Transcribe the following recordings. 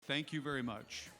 Thank you very much.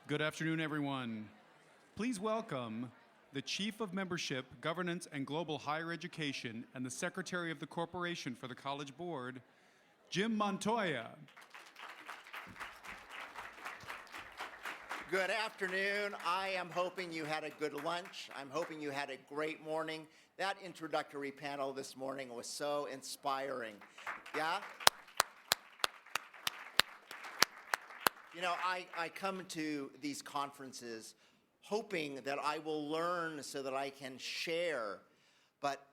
Good afternoon, everyone. Please welcome the Chief of Membership, Governance, and Global Higher Education and the Secretary of the Corporation for the College Board, Jim Montoya. Good afternoon. I am hoping you had a good lunch. I'm hoping you had a great morning. That introductory panel this morning was so inspiring. Yeah? You know, I come to these conferences hoping that I will learn so that I can share, but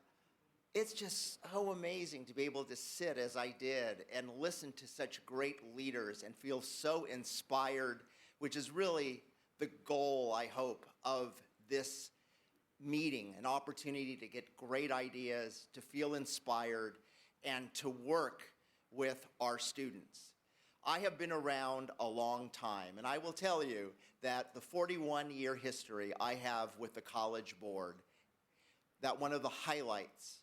it's just so amazing to be able to sit as I did and listen to such great leaders and feel so inspired, which is really the goal, I hope, of this meeting, an opportunity to get great ideas, to feel inspired, and to work with our students. I have been around a long time, and I will tell you that the 41-year history I have with the College Board, that one of the highlights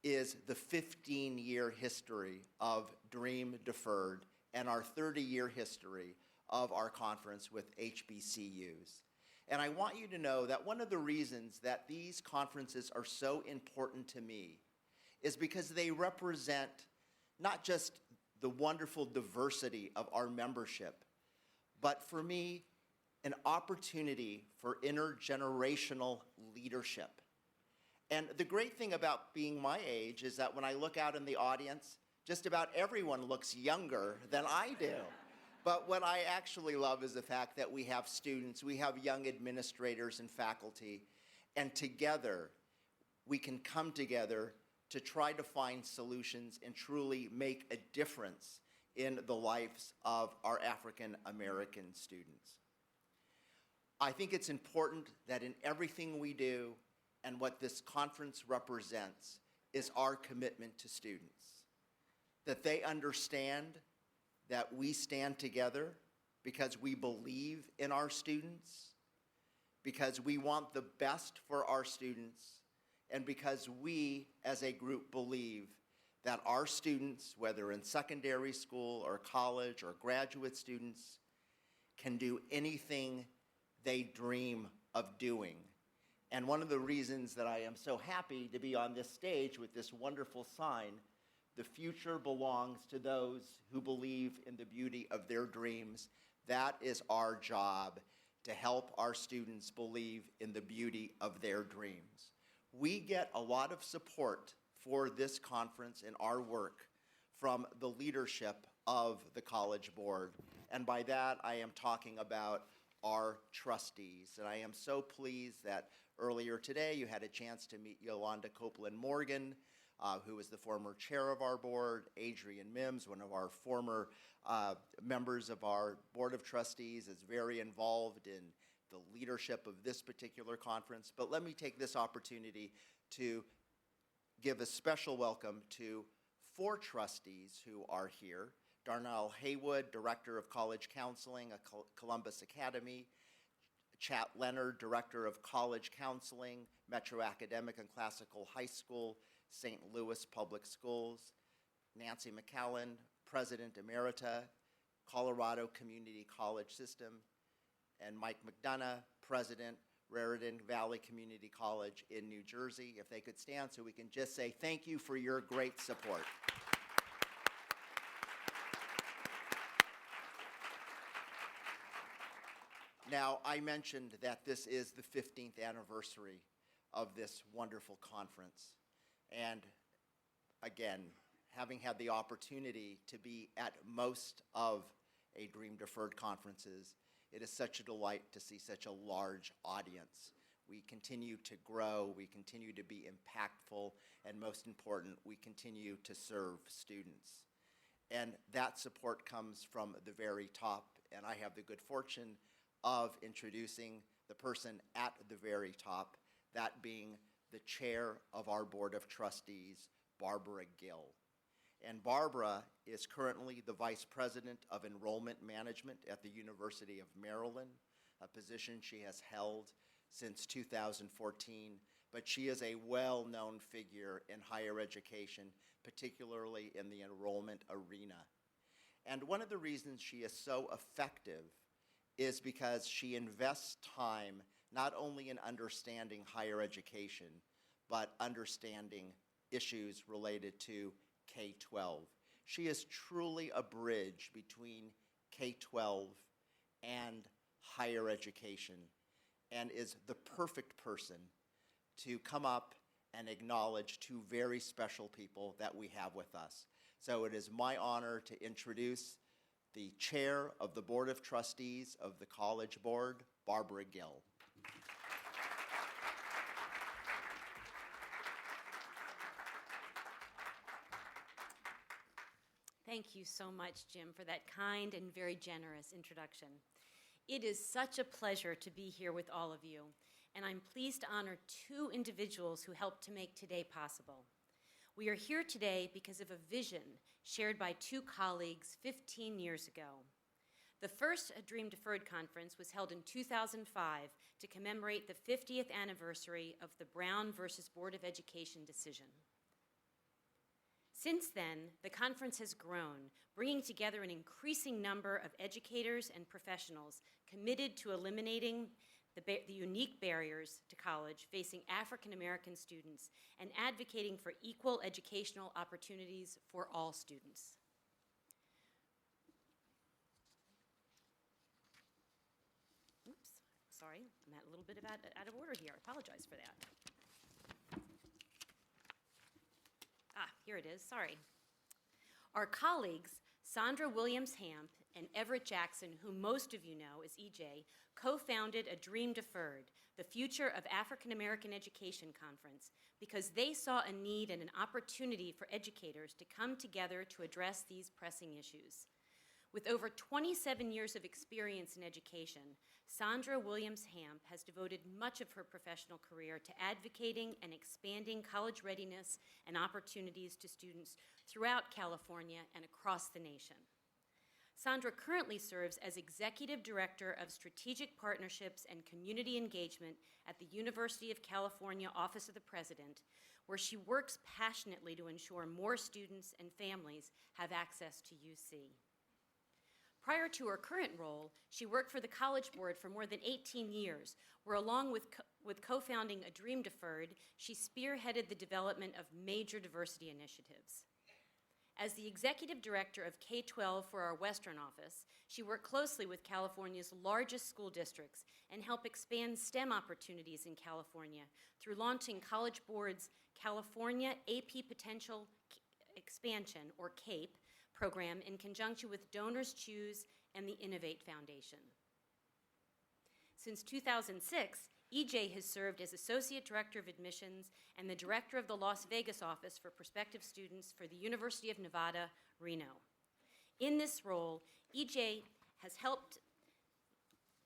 is the 15-year history of Dream Deferred and our 30-year history of our conference with HBCUs. And I want you to know that one of the reasons that these conferences are so important to me is because they represent not just the wonderful diversity of our membership, but for me, an opportunity for intergenerational leadership. And the great thing about being my age is that when I look out in the audience, just about everyone looks younger than I do. But what I actually love is the fact that we have students, we have young administrators and faculty, and together we can come together to try to find solutions and truly make a difference in the lives of our African American students. I think it's important that in everything we do and what this conference represents is our commitment to students, that they understand that we stand together because we believe in our students, because we want the best for our students, and because we, as a group, believe that our students, whether in secondary school or college or graduate students, can do anything they dream of doing. And one of the reasons that I am so happy to be on this stage with this wonderful sign, "The future belongs to those who believe in the beauty of their dreams," that is our job, to help our students believe in the beauty of their dreams. We get a lot of support for this conference and our work from the leadership of the College Board. And by that, I am talking about our trustees. And I am so pleased that earlier today you had a chance to meet Yolanda Copeland Morgan, who is the former chair of our board, Adrian Mims, one of our former members of our Board of Trustees, is very involved in the leadership of this particular conference. But let me take this opportunity to give a special welcome to 4 trustees who are here. Darnell Haywood, Director of College Counseling at Columbus Academy. Chat Leonard, Director of College Counseling, Metro Academic and Classical High School, St. Louis Public Schools. Nancy McCallan, President Emerita, Colorado Community College System. And Mike McDonough, President, Raritan Valley Community College in New Jersey. If they could stand so we can just say thank you for your great support. Now, I mentioned that this is the 15th anniversary of this wonderful conference. And again, having had the opportunity to be at most of a Dream Deferred conferences, it is such a delight to see such a large audience. We continue to grow, we continue to be impactful, and most important, we continue to serve students. And that support comes from the very top, and I have the good fortune of introducing the person at the very top, that being the chair of our Board of Trustees, Barbara Gill. And Barbara is currently the Vice President of Enrollment Management at the University of Maryland, a position she has held since 2014, but she is a well-known figure in higher education, particularly in the enrollment arena. And one of the reasons she is so effective is because she invests time not only in understanding higher education, but understanding issues related to K-12. She is truly a bridge between K-12 and higher education, and is the perfect person to come up and acknowledge two very special people that we have with us. So it is my honor to introduce the chair of the Board of Trustees of the College Board, Barbara Gill. Thank you so much, Jim, for that kind and very generous introduction. It is such a pleasure to be here with all of you, and I'm pleased to honor two individuals who helped to make today possible. We are here today because of a vision shared by two colleagues 15 years ago. The first Dream Deferred conference was held in 2005 to commemorate the 50th anniversary of the Brown versus Board of Education decision. Since then, the conference has grown, bringing together an increasing number of educators and professionals committed to eliminating the unique barriers to college facing African American students and advocating for equal educational opportunities for all students. Oops, sorry, I'm a little bit out of order here. I apologize for that. Here it is, sorry. Our colleagues, Sandra Williams-Hamp and Everett Jackson, who most of you know as EJ, co-founded A Dream Deferred, the Future of African American Education Conference, because they saw a need and an opportunity for educators to come together to address these pressing issues. With over 27 years of experience in education, Sandra Williams-Hamp has devoted much of her professional career to advocating and expanding college readiness and opportunities to students throughout California and across the nation. Sandra currently serves as Executive Director of Strategic Partnerships and Community Engagement at the University of California Office of the President, where she works passionately to ensure more students and families have access to UC. Prior to her current role, she worked for the College Board for more than 18 years, where along with co-founding A Dream Deferred, she spearheaded the development of major diversity initiatives. As the Executive Director of K-12 for our Western office, she worked closely with California's largest school districts and helped expand STEM opportunities in California through launching College Board's California AP Potential Expansion, or CAPE, program in conjunction with Donors Choose and the Innovate Foundation. Since 2006, EJ has served as Associate Director of Admissions and the Director of the Las Vegas office for prospective students for the University of Nevada, Reno. In this role, EJ has helped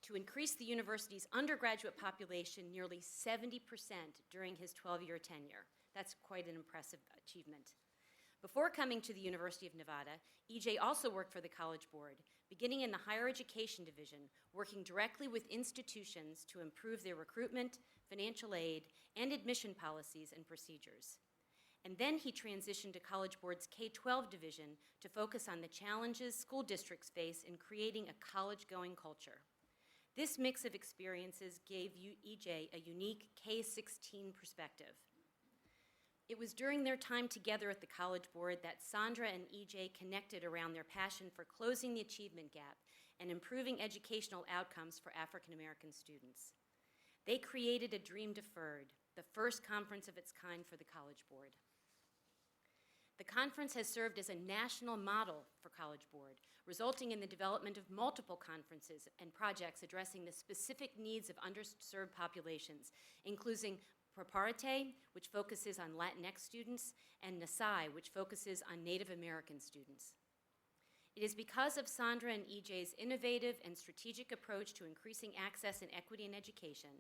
to increase the university's undergraduate population nearly 70% during his 12-year tenure. That's quite an impressive achievement. Before coming to the University of Nevada, EJ also worked for the College Board, beginning in the Higher Education Division, working directly with institutions to improve their recruitment, financial aid, and admission policies and procedures. And then he transitioned to College Board's K-12 division to focus on the challenges school districts face in creating a college-going culture. This mix of experiences gave EJ a unique K-16 perspective. It was during their time together at the College Board that Sandra and EJ connected around their passion for closing the achievement gap and improving educational outcomes for African American students. They created a Dream Deferred, the first conference of its kind for the College Board. The conference has served as a national model for College Board, resulting in the development of multiple conferences and projects addressing the specific needs of underserved populations, including Proparite, which focuses on Latinx students, and NASAI, which focuses on Native American students. It is because of Sandra and EJ's innovative and strategic approach to increasing access and equity in education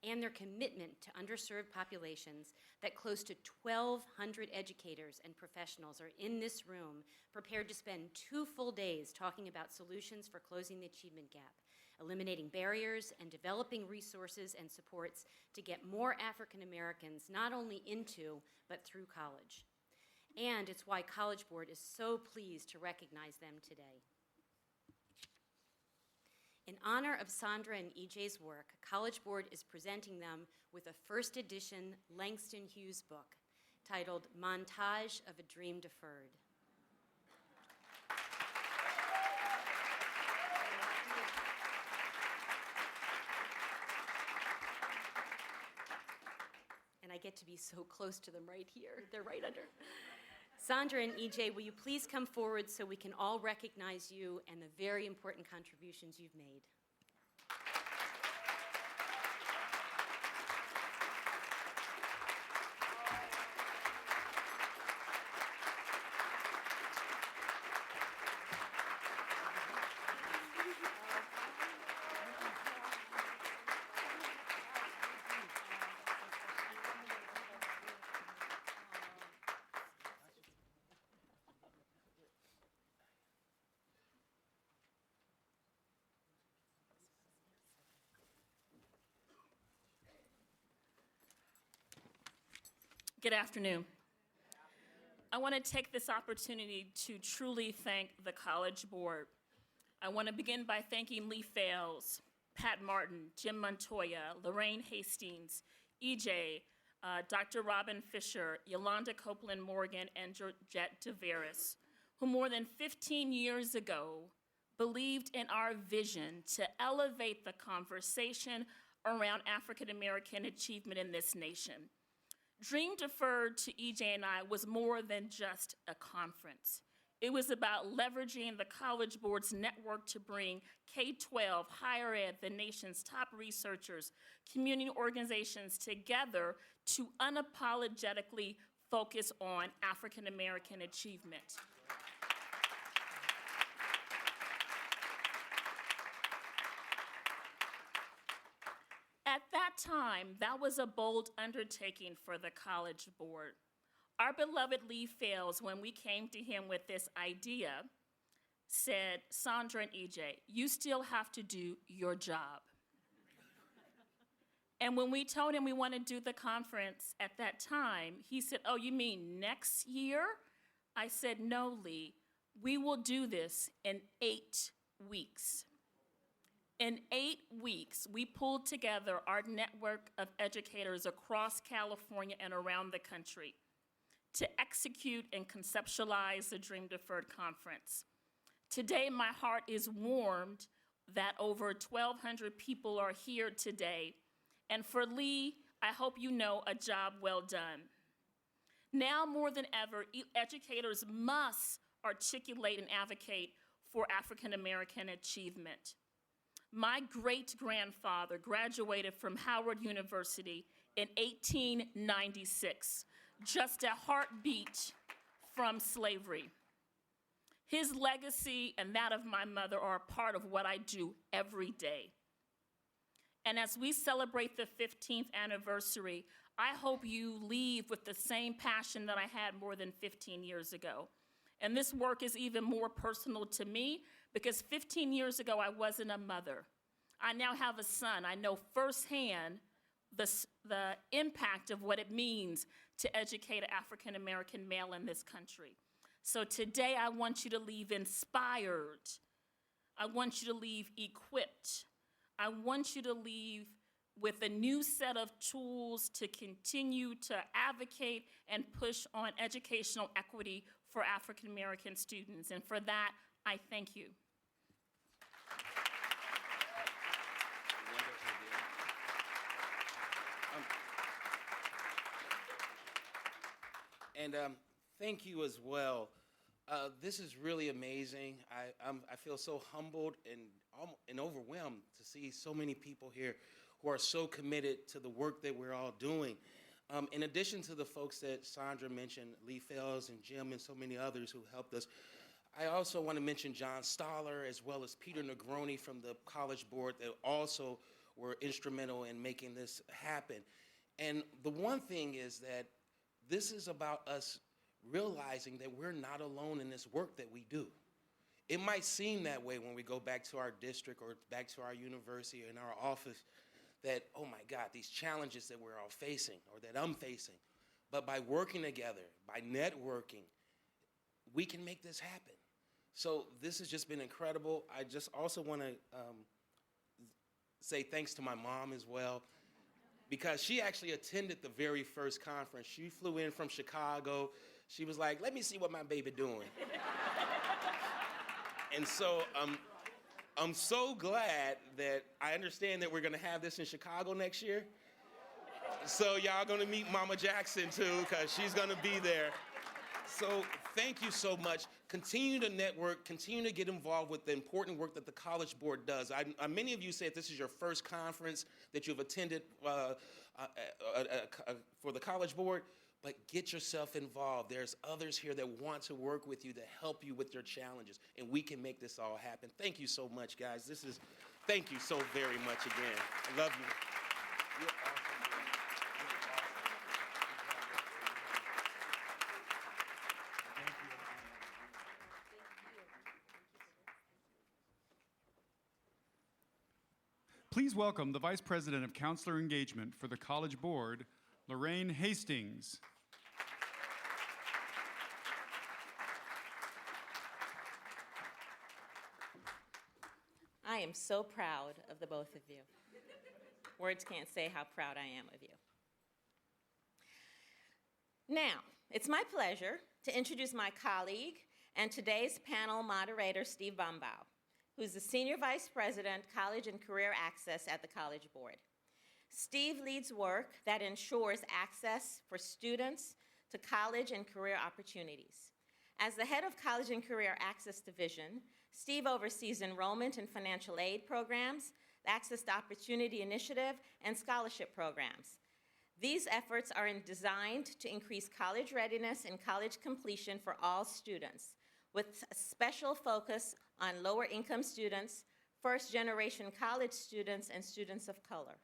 and their commitment to underserved populations that close to 1,200 educators and professionals are in this room prepared to spend 2 full days talking about solutions for closing the achievement gap, eliminating barriers, and developing resources and supports to get more African Americans not only into but through college. And it's why College Board is so pleased to recognize them today. In honor of Sandra and EJ's work, College Board is presenting them with a first edition Langston Hughes book titled Montage of a Dream Deferred. And I get to be so close to them right here. They're right under. Sandra and EJ, will you please come forward so we can all recognize you and the very important contributions you've made? Good afternoon. I want to take this opportunity to truly thank the College Board. I want to begin by thanking Lee Fales, Pat Martin, Jim Montoya, Lorraine Hastings, EJ, Dr. Robin Fisher, Yolanda Copeland Morgan, and Georgette DeVeris, who more than 15 years ago believed in our vision to elevate the conversation around African American achievement in this nation. Dream Deferred to EJ and I was more than just a conference. It was about leveraging the College Board's network to bring K-12, higher ed, the nation's top researchers, community organizations together to unapologetically focus on African American achievement. At that time, that was a bold undertaking for the College Board. Our beloved Lee Fales, when we came to him with this idea, said, Sandra and EJ, you still have to do your job. And when we told him we want to do the conference at that time, he said, oh, you mean next year? I said, no, Lee, we will do this in 8 weeks. In 8 weeks, we pulled together our network of educators across California and around the country to execute and conceptualize the Dream Deferred Conference. Today, my heart is warmed that over 1,200 people are here today. And for Lee, I hope you know, a job well done. Now more than ever, educators must articulate and advocate for African American achievement. My great-grandfather graduated from Howard University in 1896, just a heartbeat from slavery. His legacy and that of my mother are a part of what I do every day. And as we celebrate the 15th anniversary, I hope you leave with the same passion that I had more than 15 years ago. And this work is even more personal to me because 15 years ago, I wasn't a mother. I now have a son. I know firsthand the impact of what it means to educate an African American male in this country. So today, I want you to leave inspired. I want you to leave equipped. I want you to leave with a new set of tools to continue to advocate and push on educational equity for African American students. And for that, I thank you. And thank you as well. This is really amazing. I feel so humbled and overwhelmed to see so many people here who are so committed to the work that we're all doing. In addition to the folks that Sandra mentioned, Lee Fells and Jim and so many others who helped us, I also want to mention John Stoller as well as Peter Negroni from the College Board that also were instrumental in making this happen. And the one thing is that this is about us realizing that we're not alone in this work that we do. It might seem that way when we go back to our district or back to our university or in our office that, oh my God, these challenges that we're all facing or that I'm facing. But by working together, by networking, we can make this happen. So this has just been incredible. I just also want to say thanks to my mom as well, because she actually attended the very first conference. She flew in from Chicago. She was like, let me see what my baby doing. And so I'm so glad that I understand that we're gonna have this in Chicago next year. So y'all gonna meet Mama Jackson too, because she's gonna be there. So thank you so much. Continue to network, continue to get involved with the important work that the College Board does. Many of you said this is your first conference that you've attended for the College Board, but get yourself involved. There's others here that want to work with you to help you with your challenges, and we can make this all happen. Thank you so much, guys. Thank you so very much again. I love you. You're awesome. Please welcome the Vice President of Counselor Engagement for the College Board, Lorraine Hastings. I am so proud of the both of you. Words can't say how proud I am of you. Now, it's my pleasure to introduce my colleague and today's panel moderator, Steve Bombau, who's the Senior Vice President, College and Career Access at the College Board. Steve leads work that ensures access for students to college and career opportunities. As the head of College and Career Access Division, Steve oversees enrollment and financial aid programs, the Access to Opportunity Initiative, and scholarship programs. These efforts are designed to increase college readiness and college completion for all students, with a special focus on lower-income students, first-generation college students, and students of color.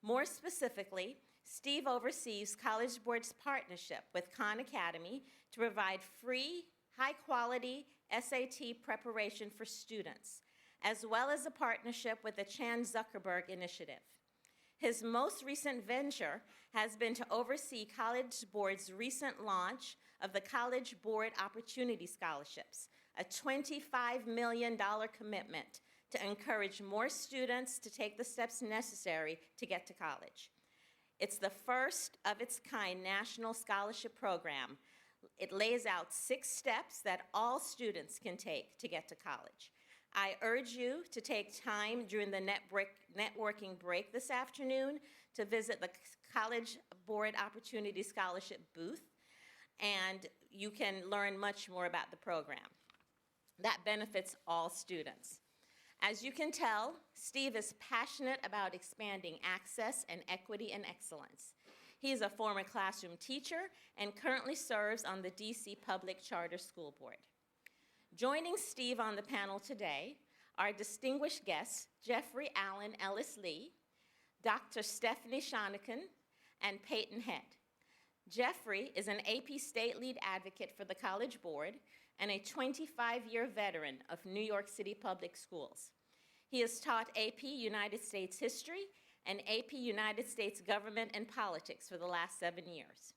More specifically, Steve oversees College Board's partnership with Khan Academy to provide free, high-quality SAT preparation for students, as well as a partnership with the Chan Zuckerberg Initiative. His most recent venture has been to oversee College Board's recent launch of the College Board Opportunity Scholarships, a $25 million commitment to encourage more students to take the steps necessary to get to college. It's the first of its kind national scholarship program. It lays out 6 steps that all students can take to get to college. I urge you to take time during the networking break this afternoon to visit the College Board Opportunity Scholarship booth, and you can learn much more about the program. That benefits all students. As you can tell, Steve is passionate about expanding access and equity and excellence. He is a former classroom teacher and currently serves on the DC Public Charter School Board. Joining Steve on the panel today are distinguished guests Jeffrey Allen Ellis-Lee, Dr. Stephanie Shonican, and Peyton Head. Jeffrey is an AP State Lead Advocate for the College Board and a 25-year veteran of New York City Public Schools. He has taught AP United States History and AP United States Government and Politics for the last 7 years.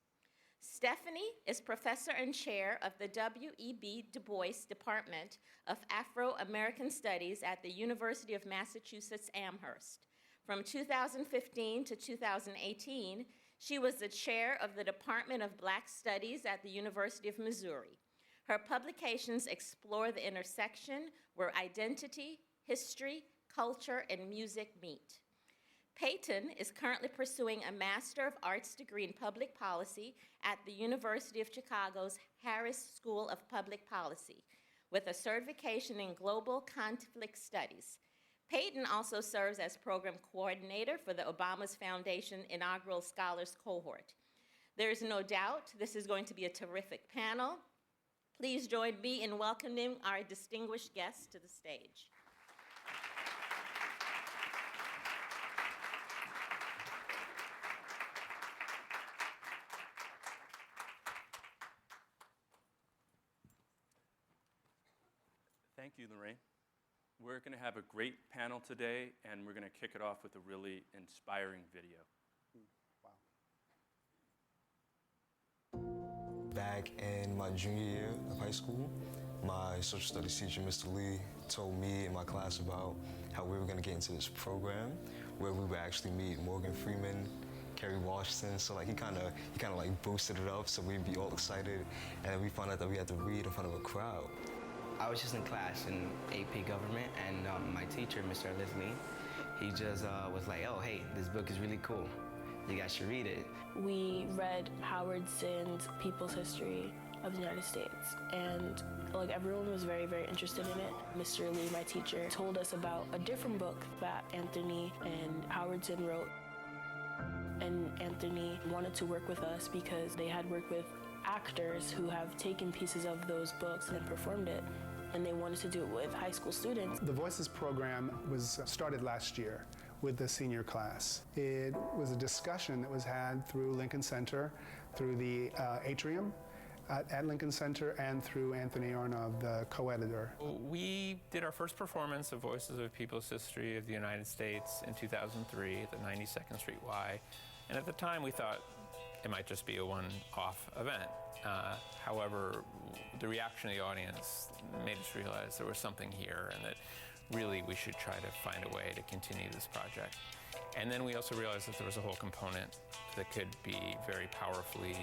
Stephanie is Professor and Chair of the W.E.B. Du Bois Department of Afro-American Studies at the University of Massachusetts Amherst. From 2015 to 2018, she was the chair of the Department of Black Studies at the University of Missouri. Her publications explore the intersection where identity, history, culture, and music meet. Peyton is currently pursuing a Master of Arts degree in Public Policy at the University of Chicago's Harris School of Public Policy, with a certification in Global Conflict Studies. Peyton also serves as program coordinator for the Obama's Foundation inaugural Scholars Cohort. There is no doubt this is going to be a terrific panel. Please join me in welcoming our distinguished guests to the stage. Thank you, Lorraine. We're going to have a great panel today, and we're going to kick it off with a really inspiring video. Back in my junior year of high school, my social studies teacher, Mr. Lee, told me and my class about how we were going to get into this program where we would actually meet Morgan Freeman, Kerry Washington. So like he kind of like boosted it up so we'd be all excited, and then we found out that we had to read in front of a crowd. I was just in class in AP Government, and my teacher, Mr. Leslie, he just was like, oh, hey, this book is really cool. You guys should read it. We read Howard Zinn's People's History of the United States, and like everyone was very, very interested in it. Mr. Lee, my teacher, told us about a different book that Anthony and Howard Zinn wrote. And Anthony wanted to work with us because they had worked with actors who have taken pieces of those books and performed it, and they wanted to do it with high school students. The Voices program was started last year with the senior class. It was a discussion that was had through Lincoln Center, through the atrium at Lincoln Center, and through Anthony Arnov, the co-editor. We did our first performance of Voices of People's History of the United States in 2003 at the 92nd Street Y, and at the time we thought it might just be a one-off event. However, the reaction of the audience made us realize there was something here and that really we should try to find a way to continue this project. And then we also realized that there was a whole component that could be very powerfully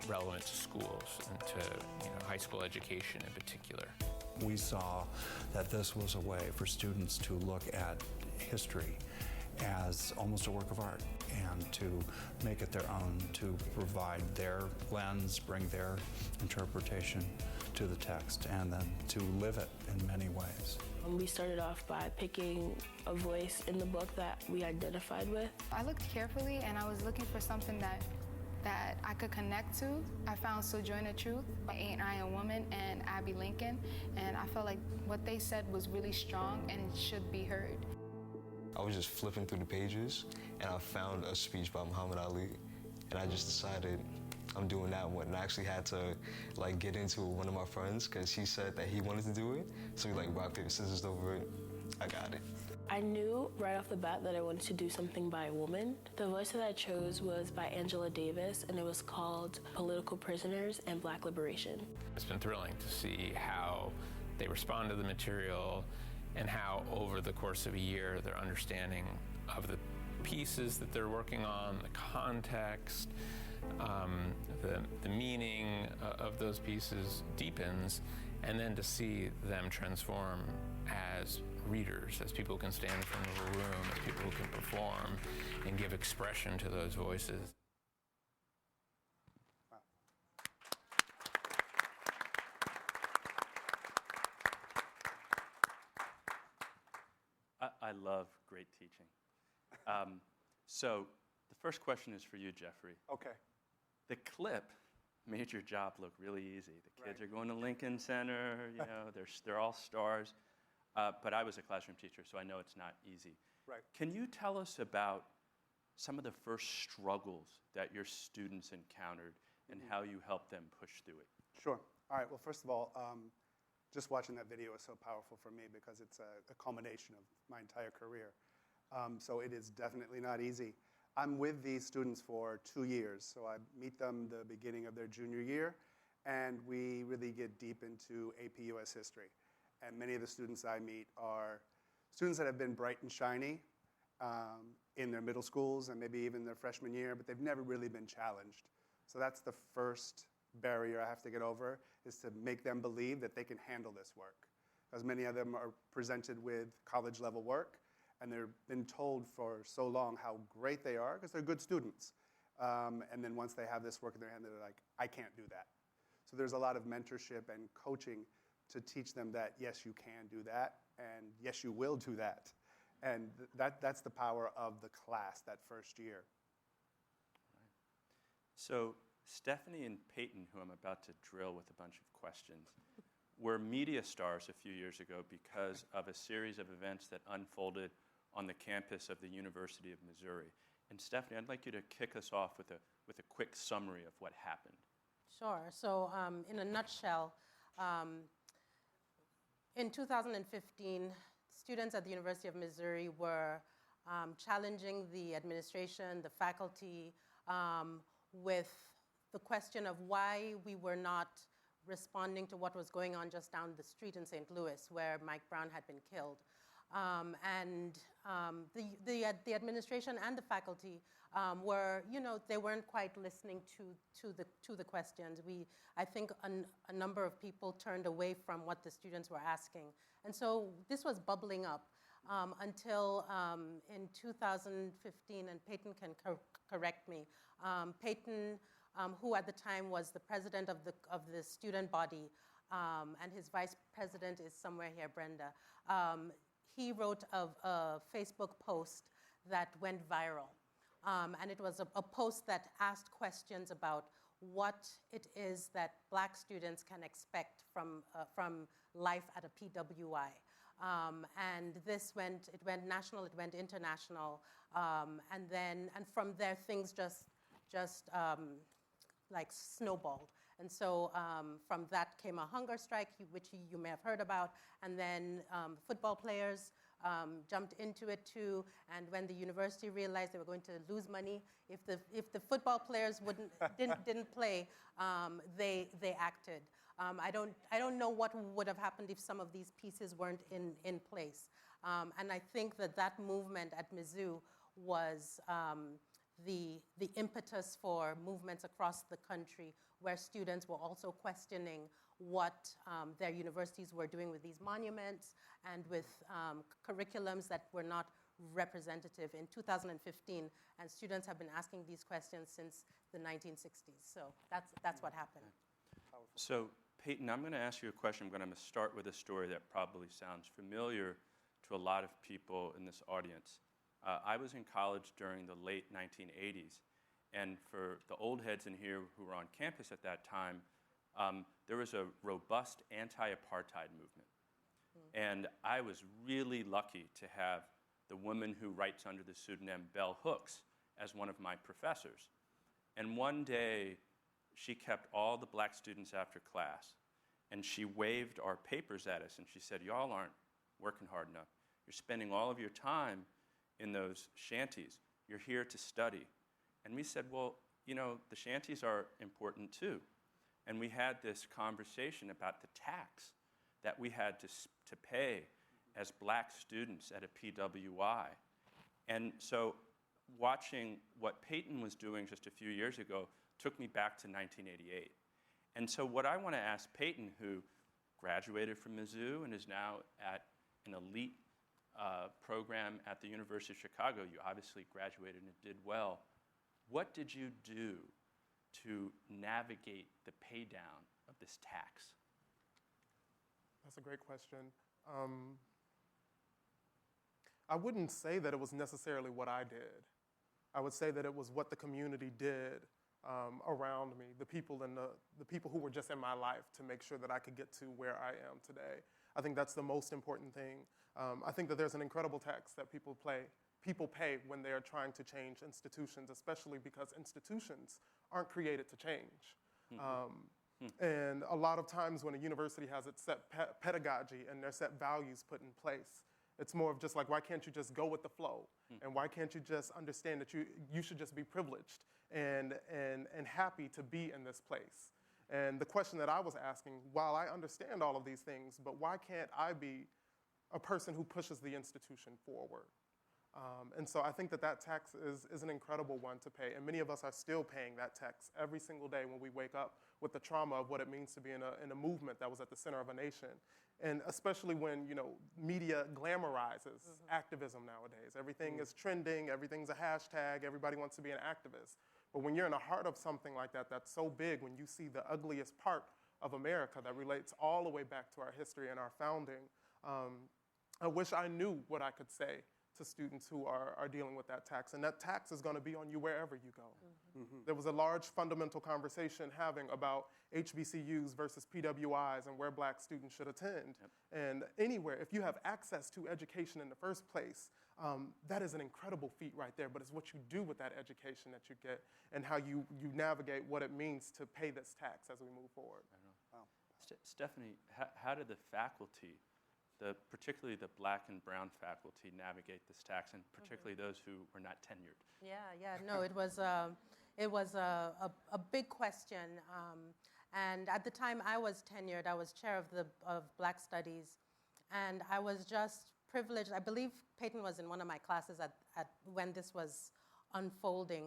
relevant to schools and to high school education in particular. We saw that this was a way for students to look at history as almost a work of art and to make it their own, to provide their lens, bring their interpretation to the text, and then to live it in many ways. We started off by picking a voice in the book that we identified with. I looked carefully and I was looking for something that I could connect to. I found Sojourner Truth by Ain't I a Woman and Abby Lincoln, and I felt like what they said was really strong and it should be heard. I was just flipping through the pages, and I found a speech by Muhammad Ali, and I just decided I'm doing that one. And I actually had to like get into it with one of my friends because he said that he wanted to do it, so we like rock, paper, scissors over it. I got it. I knew right off the bat that I wanted to do something by a woman. The voice that I chose was by Angela Davis, and it was called Political Prisoners and Black Liberation. It's been thrilling to see how they respond to the material and how over the course of a year their understanding of the pieces that they're working on, the context, the meaning of those pieces deepens, and then to see them transform as readers, as people who can stand in front of a room, as people who can perform and give expression to those voices. I love great teaching. So the first question is for you, Jeffrey. Okay. The clip made your job look really easy. The kids are going to Lincoln Center, they're all stars. But I was a classroom teacher, so I know it's not easy. Right. Can you tell us about some of the first struggles that your students encountered and how you helped them push through it? Sure. All right. Well, first of all, just watching that video is so powerful for me because it's a culmination of my entire career. So it is definitely not easy. I'm with these students for 2 years, so I meet them the beginning of their junior year, and we really get deep into AP US history. And many of the students I meet are students that have been bright and shiny in their middle schools and maybe even their freshman year, but they've never really been challenged. So that's the first barrier I have to get over, is to make them believe that they can handle this work. Because many of them are presented with college-level work, And they've been told for so long how great they are because they're good students. And then once they have this work in their hand, they're like, I can't do that. So there's a lot of mentorship and coaching to teach them that, yes, you can do that, and yes, you will do that. And that's the power of the class that first year. So Stephanie and Peyton, who I'm about to drill with a bunch of questions, were media stars a few years ago because of a series of events that unfolded on the campus of the University of Missouri. And Stephanie, I'd like you to kick us off with a quick summary of what happened. Sure. So in a nutshell, in 2015, students at the University of Missouri were challenging the administration, the faculty, with the question of why we were not responding to what was going on just down the street in St. Louis, where Mike Brown had been killed. The administration and the faculty were, they weren't quite listening to the questions. I think a number of people turned away from what the students were asking. And so this was bubbling up until in 2015, and Peyton can correct me, Peyton, who at the time was the president of the student body, and his vice president is somewhere here, Brenda, he wrote a Facebook post that went viral. And it was a post that asked questions about what it is that Black students can expect from life at a PWI. And it went national, it went international, and from there things just like snowballed. And so from that came a hunger strike, which you may have heard about, and then football players jumped into it too. And when the university realized they were going to lose money if the football players didn't play, they acted. I don't know what would have happened if some of these pieces weren't in place. And I think that movement at Mizzou was the impetus for movements across the country where students were also questioning what their universities were doing with these monuments and with curriculums that were not representative in 2015. And students have been asking these questions since the 1960s. So that's what happened. So Peyton, I'm going to ask you a question, but I'm going to start with a story that probably sounds familiar to a lot of people in this audience. I was in college during the late 1980s, and for the old heads in here who were on campus at that time, there was a robust anti-apartheid movement. And I was really lucky to have the woman who writes under the pseudonym Bell Hooks as one of my professors. And one day, she kept all the Black students after class, and she waved our papers at us, and she said, "Y'all aren't working hard enough. You're spending all of your time in those shanties. You're here to study." And we said, well, the shanties are important too. And we had this conversation about the tax that we had to pay as Black students at a PWI. And so watching what Peyton was doing just a few years ago took me back to 1988. And so what I want to ask Peyton, who graduated from Mizzou and is now at an elite program at the University of Chicago, you obviously graduated and did well. What did you do to navigate the pay down of this tax? That's a great question. I wouldn't say that it was necessarily what I did. I would say that it was what the community did around me, the people who were just in my life to make sure that I could get to where I am today. I think that's the most important thing. I think that there's an incredible tax that people pay when they are trying to change institutions, especially because institutions aren't created to change. And a lot of times when a university has its set pedagogy and their set values put in place, it's more of just like, why can't you just go with the flow? And why can't you just understand that you should just be privileged and happy to be in this place? And the question that I was asking, while I understand all of these things, but why can't I be a person who pushes the institution forward? And so I think that that tax is an incredible one to pay. And many of us are still paying that tax every single day when we wake up with the trauma of what it means to be in a movement that was at the center of a nation. And especially when, media glamorizes activism nowadays. Everything is trending, everything's a hashtag, everybody wants to be an activist. But when you're in the heart of something like that, that's so big, when you see the ugliest part of America that relates all the way back to our history and our founding, I wish I knew what I could say to students who are dealing with that tax. And that tax is going to be on you wherever you go. There was a large fundamental conversation having about HBCUs versus PWIs and where black students should attend. And anywhere, if you have access to education in the first place, that is an incredible feat right there. But it's what you do with that education that you get and how you navigate what it means to pay this tax as we move forward. Wow. Stephanie, how did the faculty, particularly the black and brown faculty, navigate this tax, and particularly those who were not tenured? Yeah. No, it was a big question. And at the time I was tenured, I was chair of Black Studies, and I was just privileged. I believe Peyton was in one of my classes when this was unfolding.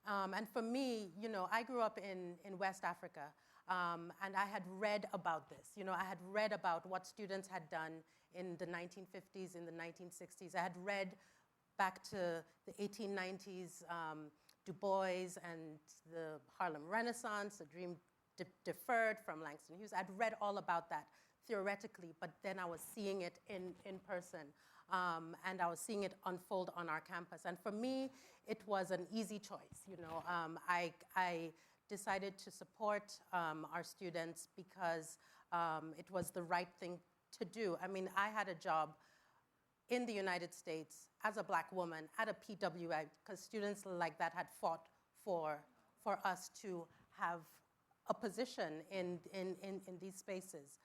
And for me, I grew up in West Africa, and I had read about this. I had read about what students had done in the 1950s, in the 1960s. I had read back to the 1890s, Du Bois and the Harlem Renaissance, The Dream Deferred from Langston Hughes. I'd read all about that theoretically, but then I was seeing it in person, and I was seeing it unfold on our campus. And for me, it was an easy choice. I decided to support our students because it was the right thing to do. I mean, I had a job in the United States as a black woman at a PWI because students like that had fought for us to have a position in these spaces.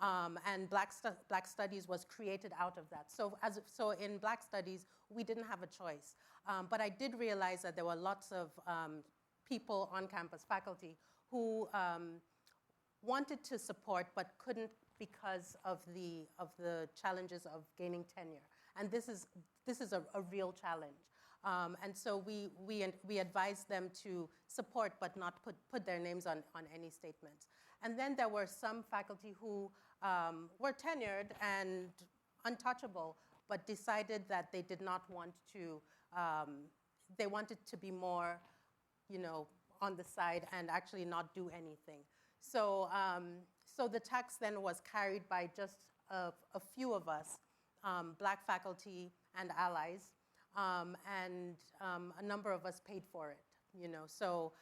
And Black Studies was created out of that. So in Black Studies, we didn't have a choice. But I did realize that there were lots of people on campus, faculty, who wanted to support but couldn't because of the challenges of gaining tenure. And this is a real challenge. And so we advised them to support but not put their names on any statements. And then there were some faculty who were tenured and untouchable, but decided that they did not want to, they wanted to be more, on the side and actually not do anything. So the tax then was carried by just a few of us, black faculty and allies, and a number of us paid for it. So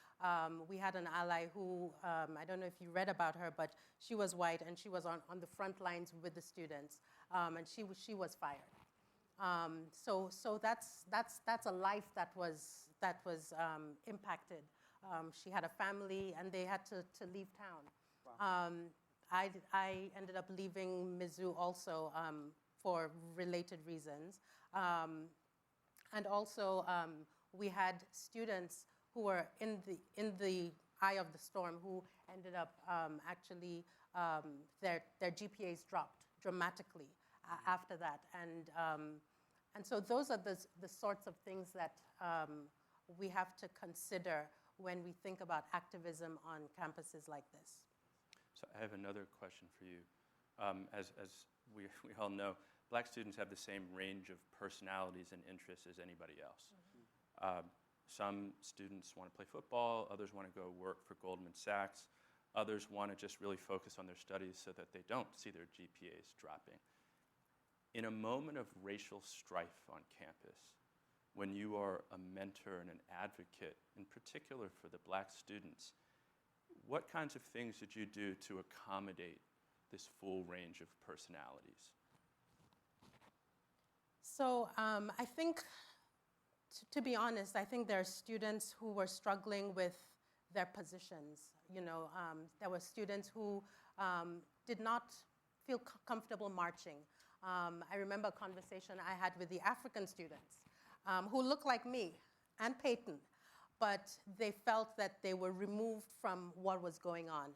we had an ally who, I don't know if you read about her, but she was white and she was on the front lines with the students, and she was fired. So that's a life that was impacted. She had a family and they had to leave town. Wow. I ended up leaving Mizzou also for related reasons. And also we had students who were in the eye of the storm who ended up actually, their GPAs dropped dramatically after that. And so those are the sorts of things that we have to consider when we think about activism on campuses like this. So I have another question for you. As we all know, black students have the same range of personalities and interests as anybody else. Some students want to play football, others want to go work for Goldman Sachs, others want to just really focus on their studies so that they don't see their GPAs dropping. In a moment of racial strife on campus, when you are a mentor and an advocate, in particular for the black students, what kinds of things did you do to accommodate this full range of personalities? So I think, to be honest, I think there are students who were struggling with their positions. There were students who did not feel comfortable marching. I remember a conversation I had with the African students who looked like me and Peyton, but they felt that they were removed from what was going on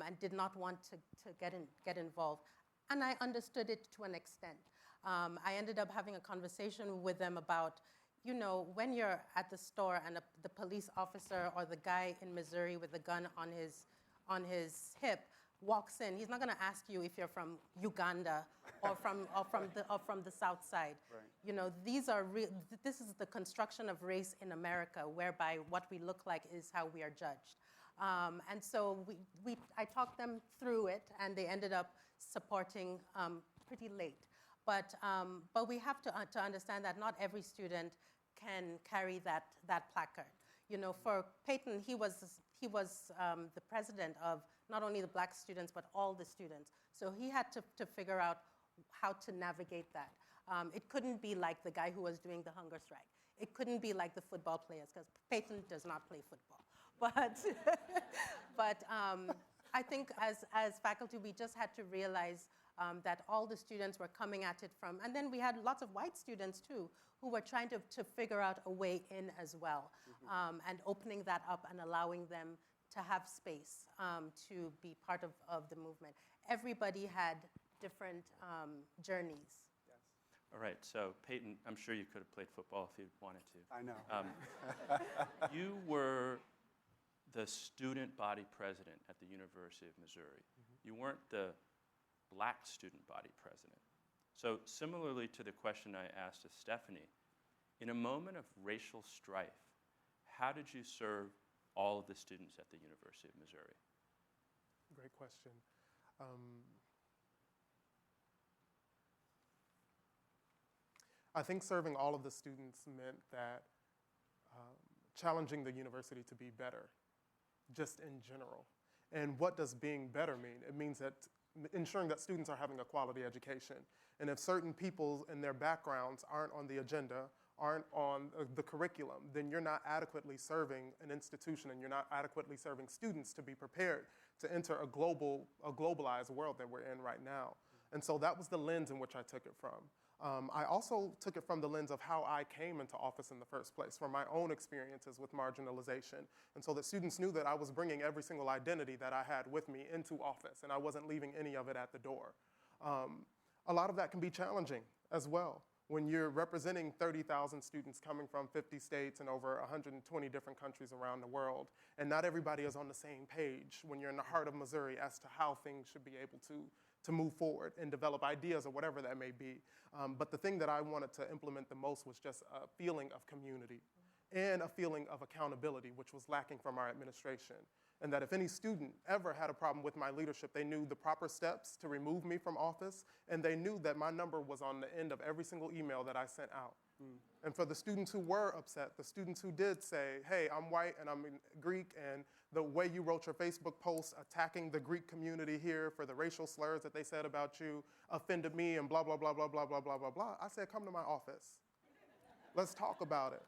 and did not want to get involved. And I understood it to an extent. I ended up having a conversation with them about, you know, when you're at the store and the police officer or the guy in Missouri with the gun on his hip walks in, he's not going to ask you if you're from Uganda or from the South Side. Right. You know, this is the construction of race in America, whereby what we look like is how we are judged. And so I talked them through it, and they ended up supporting pretty late. But we have to understand that not every student can carry that placard. You know, for Peyton, he was the president of not only the black students, but all the students. So he had to figure out how to navigate that. It couldn't be like the guy who was doing the hunger strike. It couldn't be like the football players, because Peyton does not play football. But I think as faculty, we just had to realize that all the students were coming at it from, and then we had lots of white students too, who were trying to figure out a way in as well, and opening that up and allowing them to have space to be part of the movement. Everybody had different journeys. All right, so Peyton, I'm sure you could have played football if you wanted to. I know. You were the student body president at the University of Missouri. You weren't the black student body president. So similarly to the question I asked of Stephanie, in a moment of racial strife, how did you serve all of the students at the University of Missouri? Great question. I think serving all of the students meant that challenging the university to be better, just in general. And what does being better mean? It means that ensuring that students are having a quality education. And if certain people and their backgrounds aren't on the agenda, aren't on the curriculum, then you're not adequately serving an institution, and you're not adequately serving students to be prepared to enter a globalized world that we're in right now. And so that was the lens in which I took it from. I also took it from the lens of how I came into office in the first place, from my own experiences with marginalization, and so that students knew that I was bringing every single identity that I had with me into office, and I wasn't leaving any of it at the door. A lot of that can be challenging as well. When you're representing 30,000 students coming from 50 states and over 120 different countries around the world, and not everybody is on the same page when you're in the heart of Missouri as to how things should be able to move forward and develop ideas or whatever that may be. But the thing that I wanted to implement the most was just a feeling of community and a feeling of accountability, which was lacking from our administration. And that if any student ever had a problem with my leadership, they knew the proper steps to remove me from office, and they knew that my number was on the end of every single email that I sent out. And for the students who were upset, the students who did say, hey, I'm white and I'm Greek, and the way you wrote your Facebook post attacking the Greek community here for the racial slurs that they said about you offended me and blah, blah, blah, blah, blah, blah, blah, blah, blah. I said, come to my office. Let's talk about it.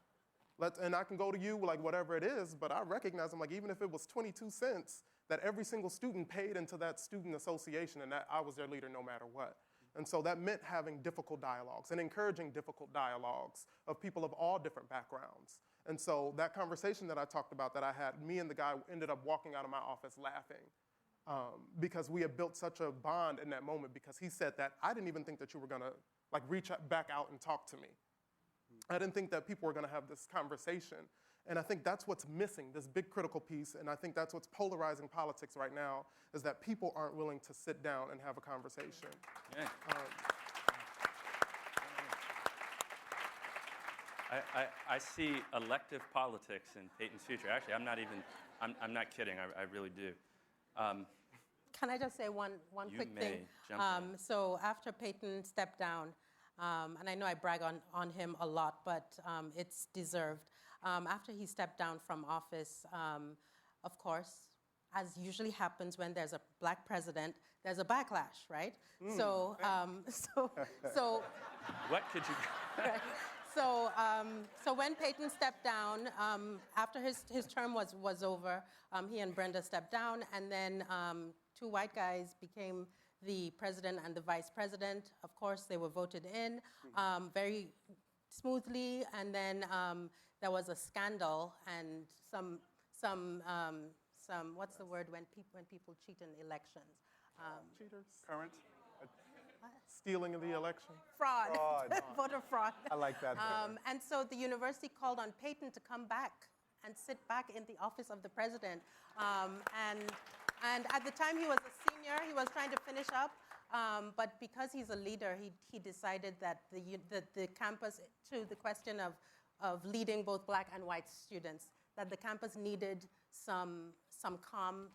And I can go to you like whatever it is, but I recognize them, like even if it was 22 cents that every single student paid into that student association, and that I was their leader no matter what. And so that meant having difficult dialogues and encouraging difficult dialogues of people of all different backgrounds. And so that conversation that I talked about that I had, me and the guy ended up walking out of my office laughing because we had built such a bond in that moment, because he said that I didn't even think that you were gonna like reach back out and talk to me. I didn't think that people were gonna have this conversation. And I think that's what's missing, this big critical piece, and I think that's what's polarizing politics right now, is that people aren't willing to sit down and have a conversation. Yeah. I see elective politics in Peyton's future. Actually, I'm not kidding, I really do. Can I just say one quick thing? You may jump in. So after Peyton stepped down, and I know I brag on him a lot, but it's deserved. After he stepped down from office, of course, as usually happens when there's a black president, there's a backlash, right? So what could you? Right. So when Peyton stepped down, after his term was over, he and Brenda stepped down, and then two white guys became the president and the vice president. Of course, they were voted in very smoothly, and then there was a scandal and some what's the word when people cheat in elections? Cheaters. Current. Stealing of the election. Fraud. Fraud. Voter fraud. I like that better. And so the university called on Peyton to come back and sit back in the office of the president. And at the time he was a senior, he was trying to finish up, but because he's a leader, he decided that the campus, to the question of leading both black and white students, that the campus needed some calm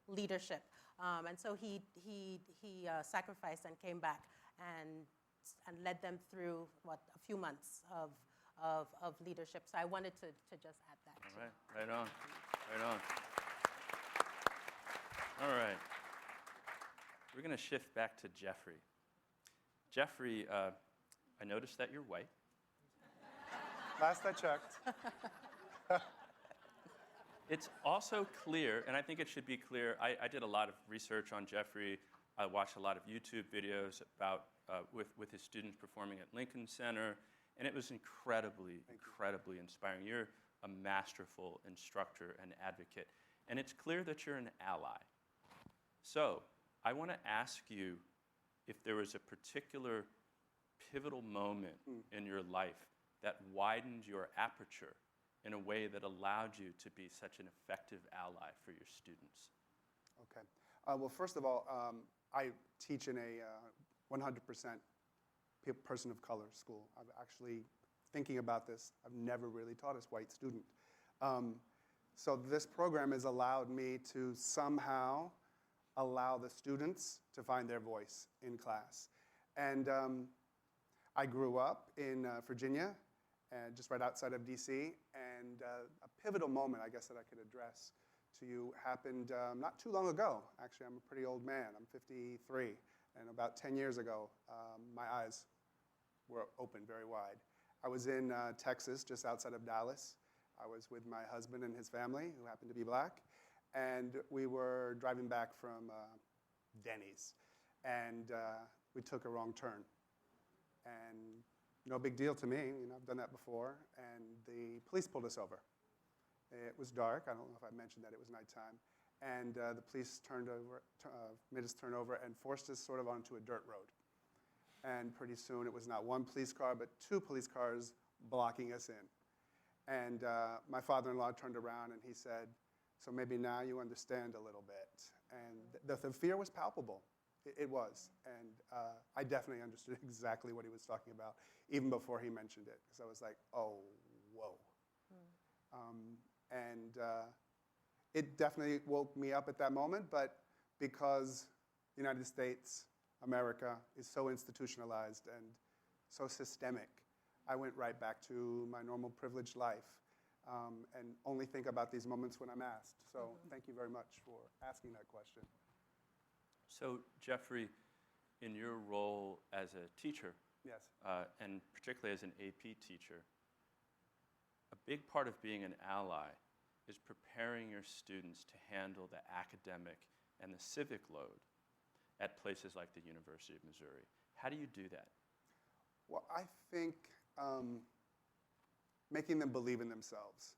leadership. And so he sacrificed and came back and led them through, a few months of leadership. So I wanted to just add that. All right, right on, right on. All right. We're going to shift back to Jeffrey. Jeffrey, I noticed that you're white. Last I checked. It's also clear, and I think it should be clear, I did a lot of research on Jeffrey. I watched a lot of YouTube videos about with his students performing at Lincoln Center, and it was incredibly inspiring. You're a masterful instructor and advocate, and it's clear that you're an ally. So I want to ask you if there was a particular pivotal moment in your life that widened your aperture in a way that allowed you to be such an effective ally for your students. Okay. Well, first of all, I teach in a 100% person of color school. I've actually, thinking about this, I've never really taught a white student. So this program has allowed me to somehow allow the students to find their voice in class. And I grew up in Virginia, and just right outside of DC, and a pivotal moment, I guess, that I could address to you happened not too long ago. Actually, I'm a pretty old man. I'm 53, and about 10 years ago, my eyes were opened very wide. I was in Texas, just outside of Dallas. I was with my husband and his family, who happened to be black, and we were driving back from Denny's, and we took a wrong turn. And no big deal to me, you know, I've done that before, and the police pulled us over. It was dark, I don't know if I mentioned that, it was nighttime, and the police made us turn over and forced us sort of onto a dirt road. And pretty soon it was not one police car, but two police cars blocking us in. And my father-in-law turned around and he said, "So maybe now you understand a little bit." And the fear was palpable. It was. And I definitely understood exactly what he was talking about, even before he mentioned it. Because I was like, oh, whoa. It definitely woke me up at that moment. But because the United States, America, is so institutionalized and so systemic, I went right back to my normal privileged life and only think about these moments when I'm asked. So thank you very much for asking that question. So, Jeffrey, in your role as a teacher, yes, and particularly as an AP teacher, a big part of being an ally is preparing your students to handle the academic and the civic load at places like the University of Missouri. How do you do that? Well, I think making them believe in themselves.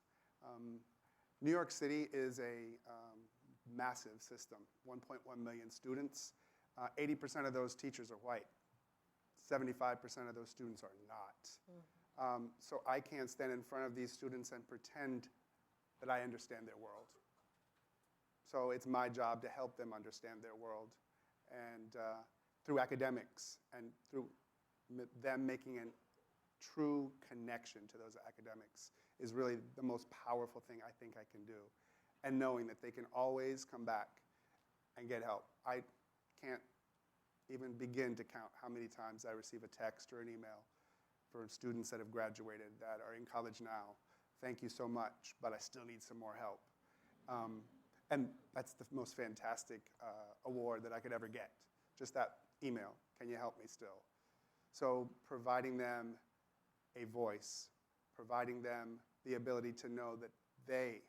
New York City is a massive system, 1.1 million students. 80% of those teachers are white. 75% of those students are not. So I can't stand in front of these students and pretend that I understand their world. So it's my job to help them understand their world. And through academics and through them making a true connection to those academics is really the most powerful thing I think I can do. And knowing that they can always come back and get help. I can't even begin to count how many times I receive a text or an email for students that have graduated that are in college now. Thank you so much, but I still need some more help. And that's the most fantastic award that I could ever get. Just that email, can you help me still? So providing them a voice, providing them the ability to know that they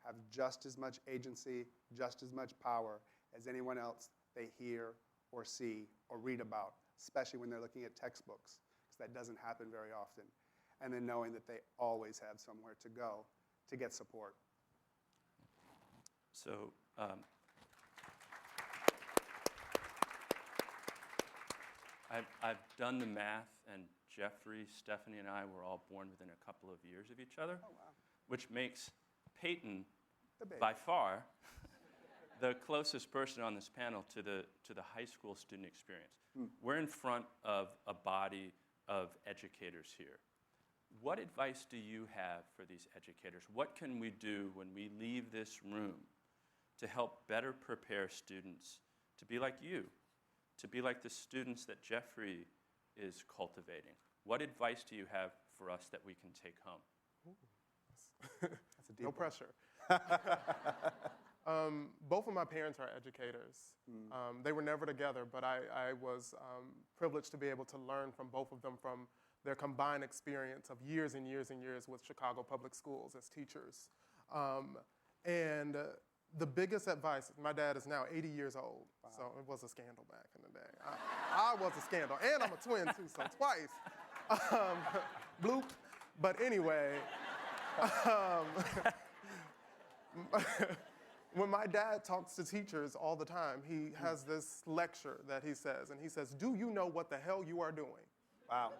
have just as much agency, just as much power as anyone else they hear or see or read about, especially when they're looking at textbooks, because that doesn't happen very often. And then knowing that they always have somewhere to go to get support. So, I've done the math, and Jeffrey, Stephanie, and I were all born within a couple of years of each other, which makes Peyton, by far, the closest person on this panel to the high school student experience. We're in front of a body of educators here. What advice do you have for these educators? What can we do when we leave this room to help better prepare students to be like you, to be like the students that Jeffrey is cultivating? What advice do you have for us that we can take home? That's a deep no pressure. Both of my parents are educators. They were never together, but I was privileged to be able to learn from both of them from their combined experience of years and years and years with Chicago Public Schools as teachers. And the biggest advice, my dad is now 80 years old, so it was a scandal back in the day. I was a scandal, and I'm a twin too, so twice. Bloop. But anyway, when my dad talks to teachers all the time, he has this lecture that he says, and he says, do you know what the hell you are doing? Wow.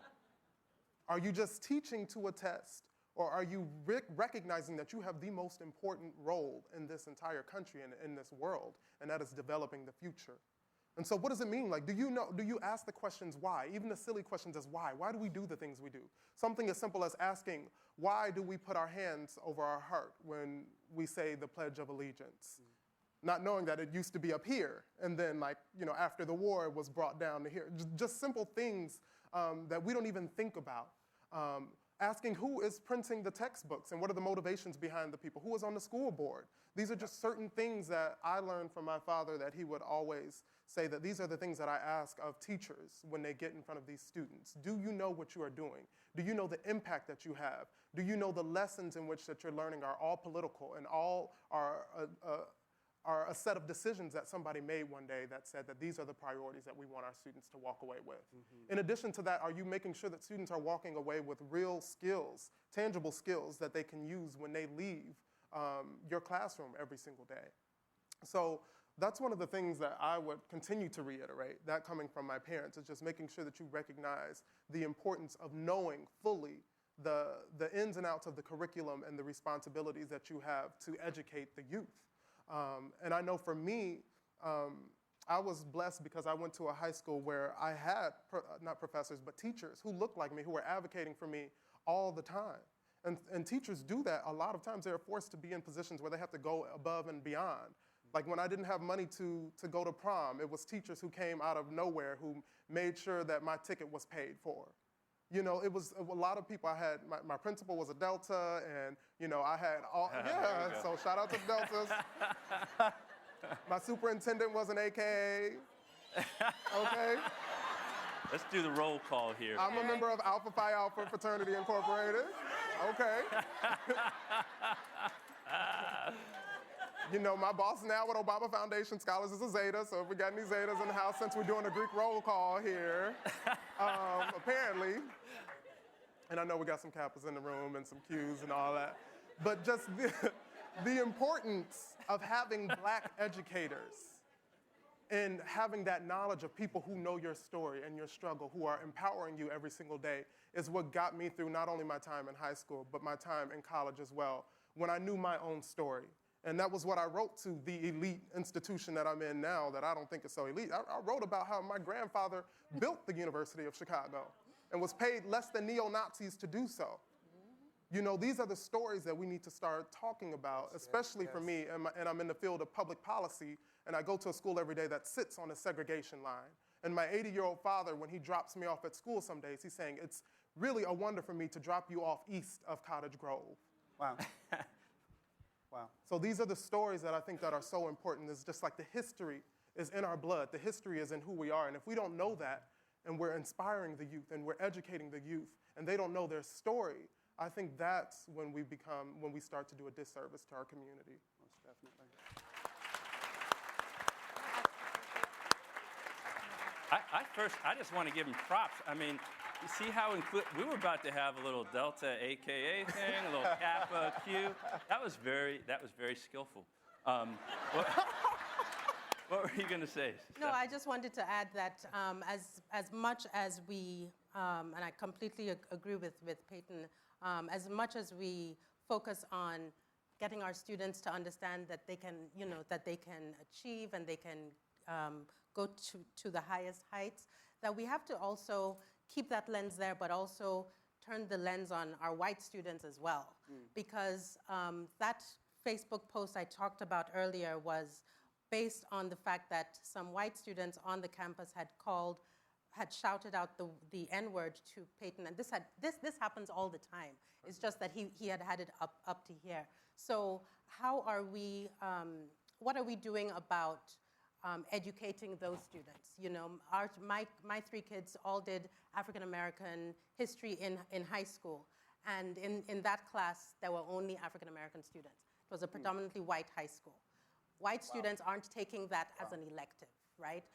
Are you just teaching to a test, or are you recognizing that you have the most important role in this entire country and in this world, and that is developing the future? And so what does it mean? Like, do you ask the questions why? Even the silly questions as why? Why do we do the things we do? Something as simple as asking, why do we put our hands over our heart when we say the Pledge of Allegiance? Not knowing that it used to be up here, and then after the war, it was brought down to here. Just simple things that we don't even think about. Asking who is printing the textbooks and what are the motivations behind the people, who is on the school board. These are just certain things that I learned from my father that he would always say that these are the things that I ask of teachers when they get in front of these students. Do you know what you are doing? Do you know the impact that you have? Do you know the lessons in which that you're learning are all political and all are a set of decisions that somebody made one day that said that these are the priorities that we want our students to walk away with. In addition to that, are you making sure that students are walking away with real skills, tangible skills that they can use when they leave your classroom every single day? So that's one of the things that I would continue to reiterate, that coming from my parents, is just making sure that you recognize the importance of knowing fully the ins and outs of the curriculum and the responsibilities that you have to educate the youth. And I know for me, I was blessed because I went to a high school where I had, not professors, but teachers who looked like me, who were advocating for me all the time. And teachers do that a lot of times. They're forced to be in positions where they have to go above and beyond. Like when I didn't have money to go to prom, it was teachers who came out of nowhere who made sure that my ticket was paid for. You know, it was a lot of people. I had, my principal was a Delta, and, I had all, yeah, so shout out to the Deltas. My superintendent was an AKA, okay? Let's do the roll call here. I'm a member of Alpha Phi Alpha Fraternity Incorporated, okay? My boss now with Obama Foundation Scholars is a Zeta, so if we got any Zetas in the house, since we're doing a Greek roll call here, apparently, and I know we got some Kappas in the room and some Qs and all that, but just the importance of having Black educators and having that knowledge of people who know your story and your struggle, who are empowering you every single day, is what got me through not only my time in high school, but my time in college as well, when I knew my own story. And that was what I wrote to the elite institution that I'm in now that I don't think is so elite. I wrote about how my grandfather built the University of Chicago and was paid less than neo-Nazis to do so. These are the stories that we need to start talking about, especially for me, and I'm in the field of public policy, and I go to a school every day that sits on a segregation line. And my 80-year-old father, when he drops me off at school some days, he's saying, it's really a wonder for me to drop you off east of Cottage Grove. Wow. Wow. So these are the stories that I think that are so important. It's just like the history is in our blood. The history is in who we are. And if we don't know that, and we're inspiring the youth, and we're educating the youth, and they don't know their story, I think that's when we start to do a disservice to our community. Most definitely. I just want to give him props. I mean, you see how we were about to have a little Delta AKA thing, a little Kappa Q. That was very skillful. What were you going to say? No, Steph? I just wanted to add that as much as we, and I completely agree with Peyton, as much as we focus on getting our students to understand that they can, that they can achieve and they can go to the highest heights, that we have to also keep that lens there, but also turn the lens on our white students as well. Because that Facebook post I talked about earlier was based on the fact that some white students on the campus had shouted out the N-word to Peyton, and this happens all the time. It's just that he had it up to here. So how are we? What are we doing about educating those students? My 3 kids all did African American history in high school, and in that class there were only African American students. It was a predominantly white high school. White students aren't taking that as an elective, right?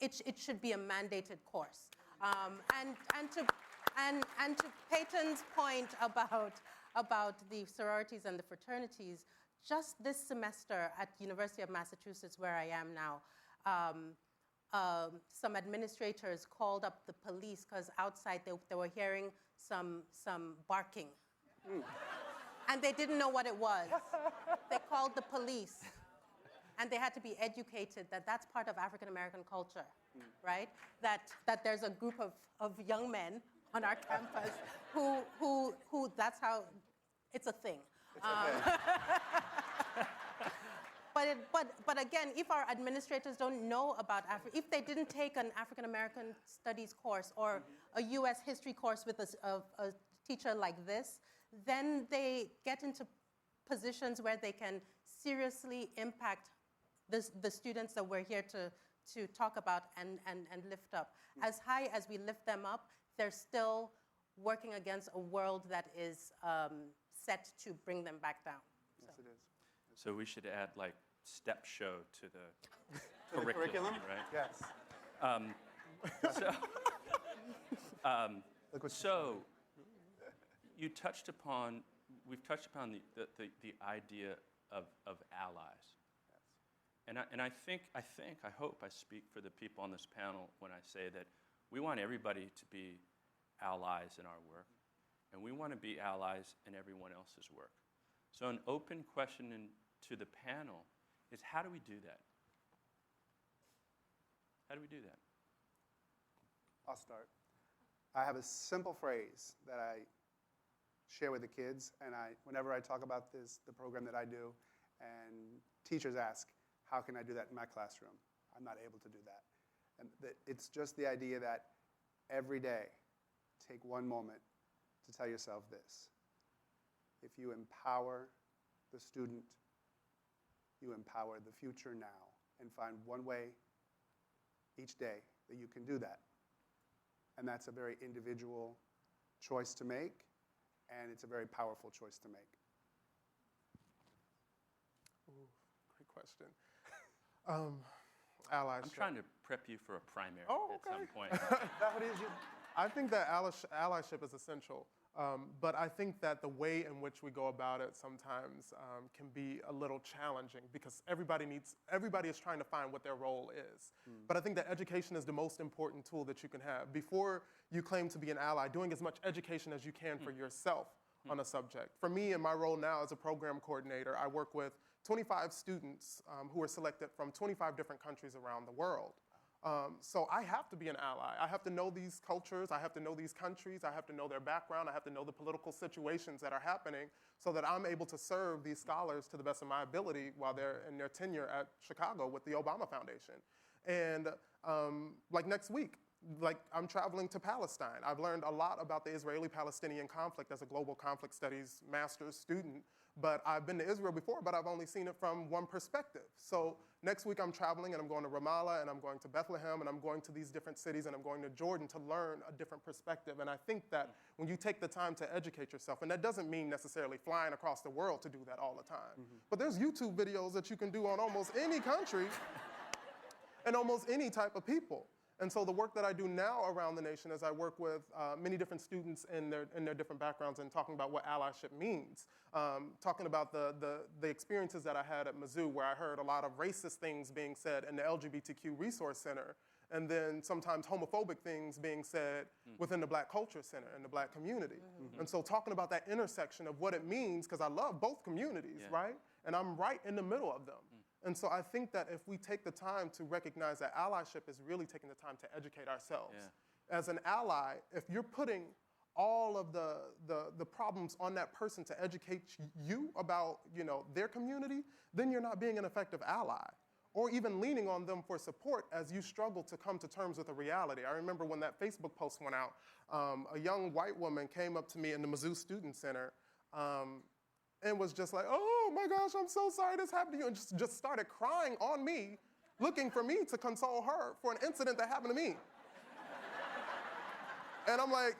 It should be a mandated course. And to Peyton's point about the sororities and the fraternities, just this semester at University of Massachusetts, where I am now, some administrators called up the police because outside they were hearing some barking. And they didn't know what it was. They called the police. And they had to be educated that that's part of African American culture, right? That there's a group of young men on our campus who that's how, it's a thing. But again, if our administrators don't know about if they didn't take an African American studies course or a U.S. history course with a teacher like this, then they get into positions where they can seriously impact the students that we're here to talk about and lift up. As high as we lift them up, they're still working against a world that is set to bring them back down. Yes, it is. So we should add like step show to the curriculum, right? Yes. So we've touched upon the idea of allies. And I hope I speak for the people on this panel when I say that we want everybody to be allies in our work, and we want to be allies in everyone else's work. So an open question to the panel is, how do we do that? How do we do that? I'll start. I have a simple phrase that I share with the kids, and whenever I talk about the program that I do, and teachers ask, how can I do that in my classroom? I'm not able to do that. And it's just the idea that every day, take one moment to tell yourself this. If you empower the student, you empower the future now, and find one way each day that you can do that. And that's a very individual choice to make, and it's a very powerful choice to make. Ooh, great question. Allyship. I'm trying to prep you for a primary at some point. That what it is? I think that allyship is essential, but I think that the way in which we go about it sometimes can be a little challenging because everybody is trying to find what their role is. But I think that education is the most important tool that you can have. Before you claim to be an ally, doing as much education as you can for yourself on a subject. For me, in my role now as a program coordinator, I work with 25 students who are selected from 25 different countries around the world. So I have to be an ally. I have to know these cultures. I have to know these countries. I have to know their background. I have to know the political situations that are happening so that I'm able to serve these scholars to the best of my ability while they're in their tenure at Chicago with the Obama Foundation. And like next week, I'm traveling to Palestine. I've learned a lot about the Israeli-Palestinian conflict as a global conflict studies master's student. But I've been to Israel before, but I've only seen it from one perspective. So next week I'm traveling and I'm going to Ramallah and I'm going to Bethlehem and I'm going to these different cities and I'm going to Jordan to learn a different perspective. And I think that when you take the time to educate yourself, and that doesn't mean necessarily flying across the world to do that all the time, but there's YouTube videos that you can do on almost any country and almost any type of people. And so the work that I do now around the nation is I work with many different students in their different backgrounds and talking about what allyship means. Talking about the experiences that I had at Mizzou, where I heard a lot of racist things being said in the LGBTQ Resource Center, and then sometimes homophobic things being said within the Black Culture Center and the Black community. And so talking about that intersection of what it means, because I love both communities, right? And I'm right in the middle of them. And so I think that if we take the time to recognize that allyship is really taking the time to educate ourselves. As an ally, if you're putting all of the problems on that person to educate you about, you know, their community, then you're not being an effective ally. Or even leaning on them for support as you struggle to come to terms with a reality. I remember when that Facebook post went out, a young white woman came up to me in the Mizzou Student Center and was just like, oh my gosh, I'm so sorry this happened to you, and just started crying on me, looking for me to console her for an incident that happened to me. And I'm like,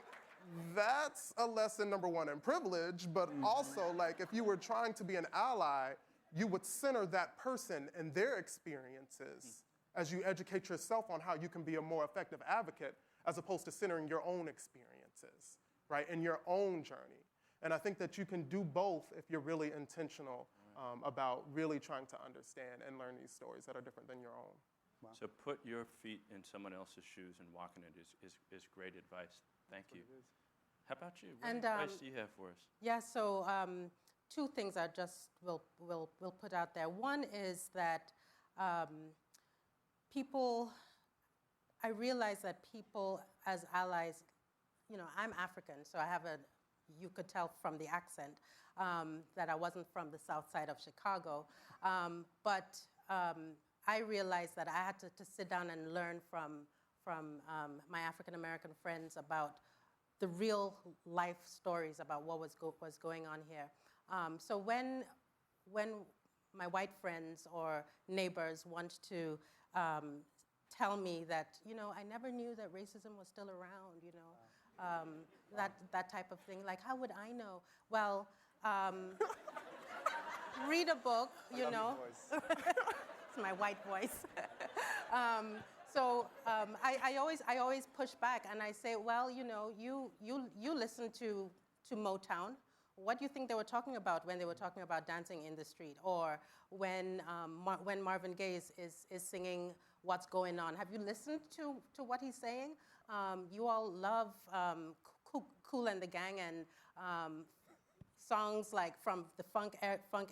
that's a lesson, number one, in privilege, but also, like, if you were trying to be an ally, you would center that person and their experiences as you educate yourself on how you can be a more effective advocate, as opposed to centering your own experiences, right, and your own journey. And I think that you can do both if you're really intentional about really trying to understand and learn these stories that are different than your own. So put your feet in someone else's shoes and walk in it is great advice. Thank you. How about you? What advice do you have for us? Yeah, so two things I just will put out there. One is that I realize that people as allies, you know, I'm African, so I have you could tell from the accent that I wasn't from the south side of Chicago. But I realized that I had to sit down and learn from my African-American friends about the real life stories about what was going on here. So when my white friends or neighbors want to tell me that, you know, I never knew that racism was still around, you know, that type of thing. Like, how would I know? Well, read a book, you know. It's my white voice. I always push back and I say, well, you know, you listen to Motown. What do you think they were talking about when they were talking about dancing in the street, or when Marvin Gaye is singing What's Going On? Have you listened to what he's saying? You all love Kool and the Gang and songs like from the funk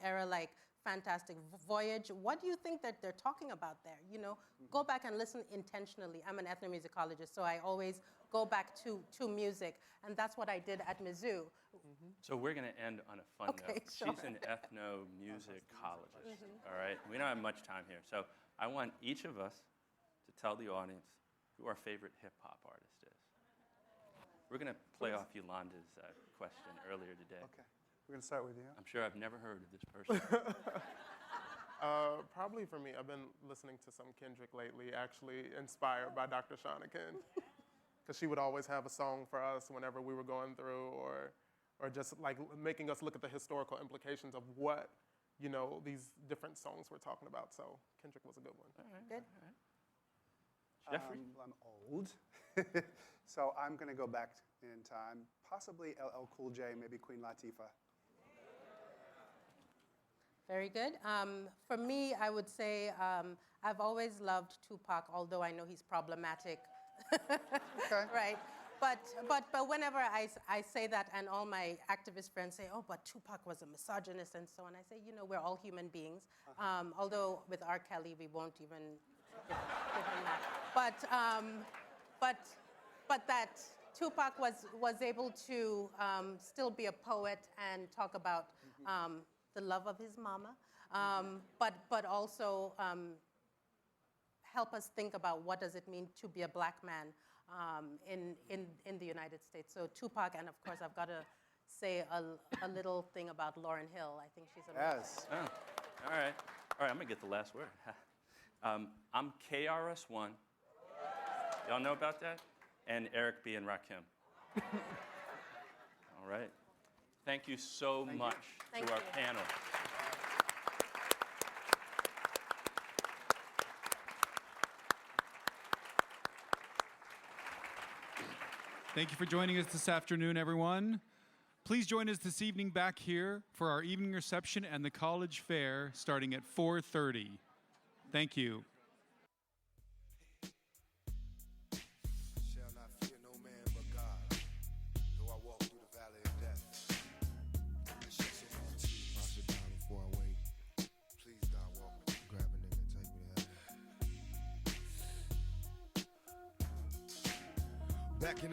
era, like Fantastic Voyage. What do you think that they're talking about there? You know, go back and listen intentionally. I'm an ethnomusicologist, so I always go back to music, and that's what I did at Mizzou. So we're going to end on a fun note. Sure. She's an ethnomusicologist, all right? We don't have much time here, so I want each of us to tell the audience who our favorite hip-hop artist is. We're going to play off Yolanda's question earlier today. Okay. We're going to start with you. I'm sure I've never heard of this person. Probably for me, I've been listening to some Kendrick lately, actually inspired by Dr. Shonikin, because she would always have a song for us whenever we were going through, or just like making us look at the historical implications of what, you know, these different songs we're talking about. So Kendrick was a good one. All right. Good. All right. Jeffrey? I'm old, so I'm going to go back in time. Possibly LL Cool J, maybe Queen Latifah. Very good. For me, I would say I've always loved Tupac, although I know he's problematic. Okay. Right. But whenever I say that, and all my activist friends say, oh, but Tupac was a misogynist and so on, I say, you know, we're all human beings. Although with R. Kelly, we won't even give him that. But that Tupac was able to still be a poet and talk about the love of his mama, but also help us think about what does it mean to be a black man in the United States. So Tupac, and of course I've got to say a little thing about Lauryn Hill. I think she's amazing. Yes. Oh, all right, I'm gonna get the last word. I'm KRS-One. Y'all know about that? And Eric B. and Rakim. All right. Thank you so much to our panel. Thank you for joining us this afternoon, everyone. Please join us this evening back here for our evening reception and the college fair starting at 4:30. Thank you.